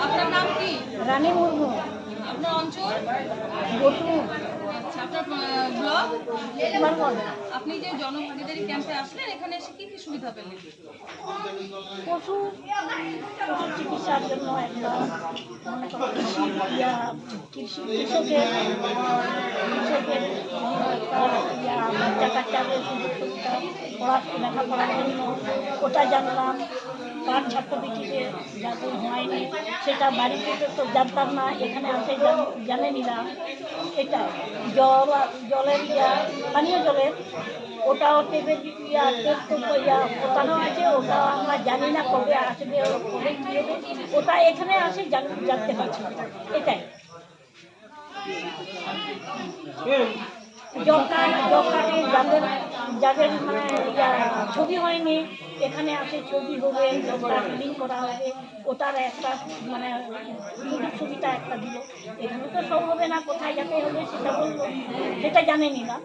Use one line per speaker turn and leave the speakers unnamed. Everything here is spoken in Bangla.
আপনার নাম কি?
রানী মুর্মু।
আপনার অঞ্চল?
বটু।
আচ্ছা, আপনার ব্লক?
কুমারগঞ্জ।
আপনি যে জনভাগিদারি ক্যাম্পে আসলেন, এখানে এসে কি কি সুবিধা পেলেন?
পশু পশু চিকিৎসার জন্য একটা মনে করো কৃষকের বাচ্চা কাচ্চাদের সুযোগ সুবিধা লেখাপড়ার জন্য ওটা জানলাম। পাঁচ ছাত্রবৃত্তিতে যাদের হয়নি সেটা বাড়িতে তো জানতাম না, এখানে আসে জানে নিলাম। এটা জলের পানীয় জলের ওটাও টেবিল ওটানো আছে, ওটা আমরা জানি না কবে আসবে কবে কী হবে, ওটা এখানে আসে জানতে পারছি। এটাই জব কার্ডে যাদের মানে ছবি হয়নি এখানে আসে ছবি হবে, জব কার্ড লিঙ্ক করা হবে, ওটার একটা মানে সুযোগ সুবিধা একটা দিল। এখানে তো সব হবে না, কোথায় যেতে হবে সেটা বললো, সেটা জানেনি না।